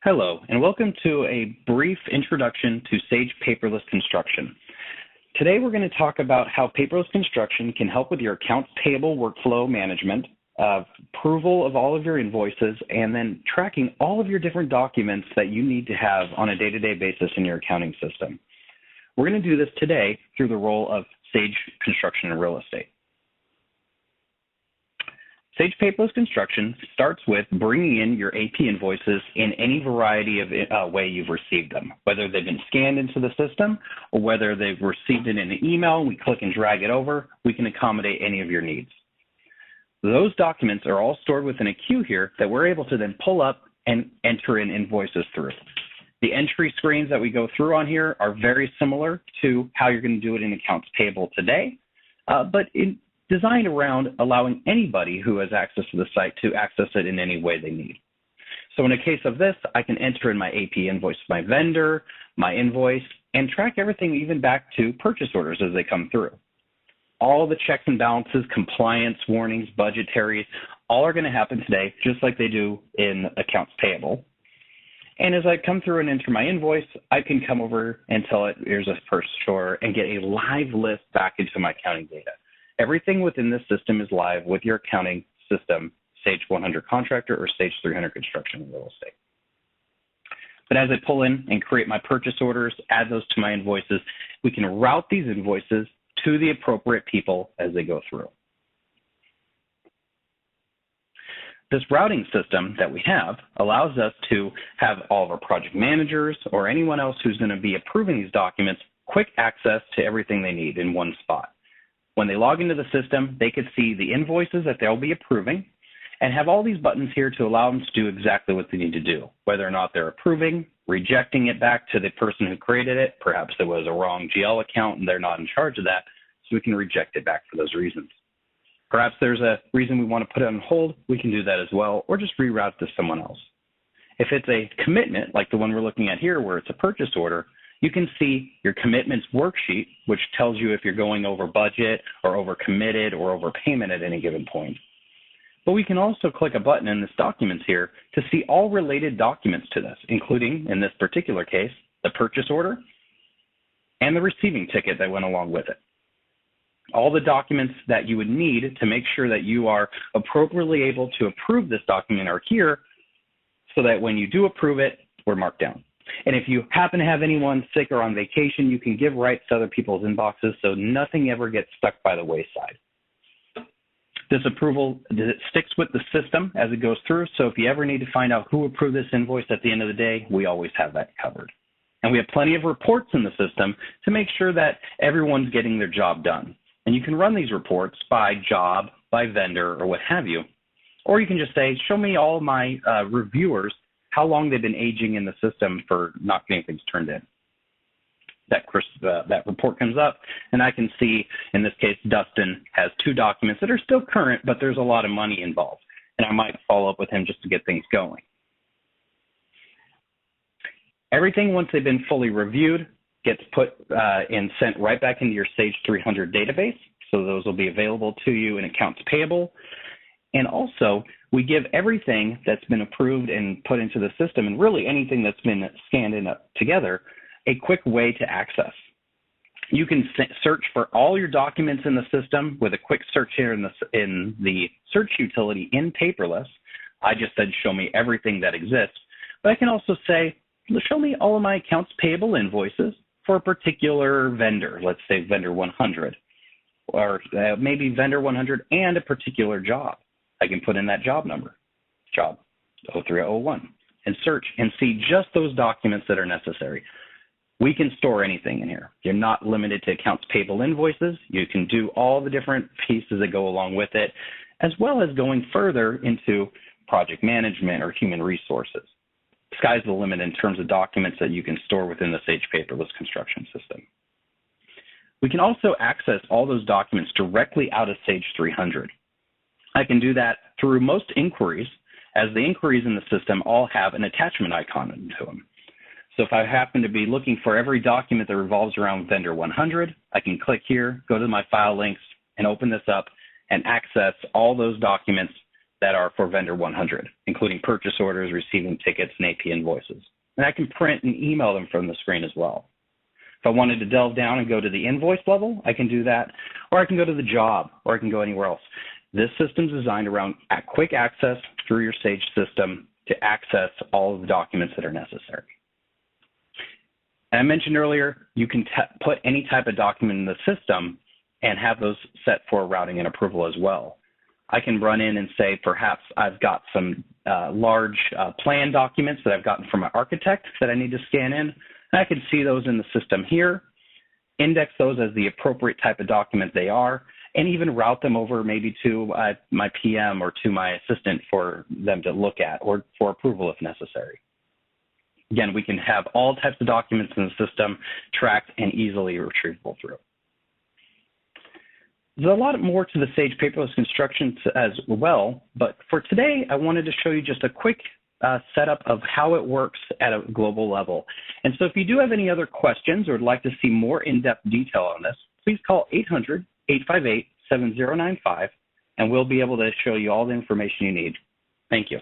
Hello, and welcome to a brief introduction to Sage Paperless Construction. Today, we're going to talk about how Paperless Construction can help with your accounts payable workflow management, approval of all of your invoices, and then tracking all of your different documents that you need to have on a day-to-day basis in your accounting system. We're going to do this today through the role of Sage Construction and Real Estate. Sage Paperless Construction starts with bringing in your AP invoices in any variety of way you've received them, whether they've been scanned into the system or whether they've received it in an email. We click and drag it over. We can accommodate any of your needs. Those documents are all stored within a queue here that we're able to then pull up and enter in invoices through. The entry screens that we go through on here are very similar to how you're going to do it in accounts payable today, but designed around allowing anybody who has access to the site to access it in any way they need. So in a case of this, I can enter in my AP invoice, my vendor, my invoice, and track everything even back to purchase orders as they come through. All the checks and balances, compliance, warnings, budgetaries, all are going to happen today just like they do in accounts payable. And as I come through and enter my invoice, I can come over and tell it, here's a purchase order, and get a live list back into my accounting data. Everything within this system is live with your accounting system, Sage 100 Contractor or Sage 300 Construction and Real Estate. But as I pull in and create my purchase orders, add those to my invoices, we can route these invoices to the appropriate people as they go through. This routing system that we have allows us to have all of our project managers or anyone else who's going to be approving these documents quick access to everything they need in one spot. When they log into the system, they could see the invoices that they'll be approving and have all these buttons here to allow them to do exactly what they need to do, whether or not they're approving, rejecting it back to the person who created it. Perhaps there was a wrong GL account and they're not in charge of that, so we can reject it back for those reasons. Perhaps there's a reason we want to put it on hold, we can do that as well, or just reroute to someone else. If it's a commitment, like the one we're looking at here where it's a purchase order, you can see your commitments worksheet, which tells you if you're going over budget or over committed or over payment at any given point. But we can also click a button in this documents here to see all related documents to this, including, in this particular case, the purchase order and the receiving ticket that went along with it. All the documents that you would need to make sure that you are appropriately able to approve this document are here so that when you do approve it, we're marked down. And if you happen to have anyone sick or on vacation, you can give rights to other people's inboxes so nothing ever gets stuck by the wayside. This approval sticks with the system as it goes through, so if you ever need to find out who approved this invoice at the end of the day, we always have that covered. And we have plenty of reports in the system to make sure that everyone's getting their job done. And you can run these reports by job, by vendor, or what have you. Or you can just say, show me all my reviewers how long they've been aging in the system for not getting things turned in. That report comes up, and I can see, in this case, Dustin has 2 documents that are still current, but there's a lot of money involved. And I might follow up with him just to get things going. Everything, once they've been fully reviewed, gets put and sent right back into your Sage 300 database. So those will be available to you in accounts payable. And also, we give everything that's been approved and put into the system, and really anything that's been scanned in together, a quick way to access. You can search for all your documents in the system with a quick search here in the search utility in Paperless. I just said, show me everything that exists. But I can also say, show me all of my accounts payable invoices for a particular vendor, let's say vendor 100, or maybe vendor 100 and a particular job. I can put in that job number, job 0301, and search and see just those documents that are necessary. We can store anything in here. You're not limited to accounts payable invoices. You can do all the different pieces that go along with it, as well as going further into project management or human resources. Sky's the limit in terms of documents that you can store within the Sage Paperless Construction system. We can also access all those documents directly out of Sage 300. I can do that through most inquiries, as the inquiries in the system all have an attachment icon to them. So if I happen to be looking for every document that revolves around vendor 100, I can click here, go to my file links, and open this up and access all those documents that are for vendor 100, including purchase orders, receiving tickets, and AP invoices. And I can print and email them from the screen as well. If I wanted to delve down and go to the invoice level, I can do that, or I can go to the job, or I can go anywhere else. This system's designed around quick access through your Sage system to access all of the documents that are necessary. And I mentioned earlier, you can put any type of document in the system and have those set for routing and approval as well. I can run in and say, perhaps I've got some large plan documents that I've gotten from my architect that I need to scan in, and I can see those in the system here, index those as the appropriate type of document they are, and even route them over maybe to my PM or to my assistant for them to look at or for approval if necessary. Again, we can have all types of documents in the system tracked and easily retrievable through. There's a lot more to the Sage Paperless construction as well, but for today, I wanted to show you just a quick setup of how it works at a global level. And so if you do have any other questions or would like to see more in-depth detail on this, please call 800-858-7095, and we'll be able to show you all the information you need. Thank you.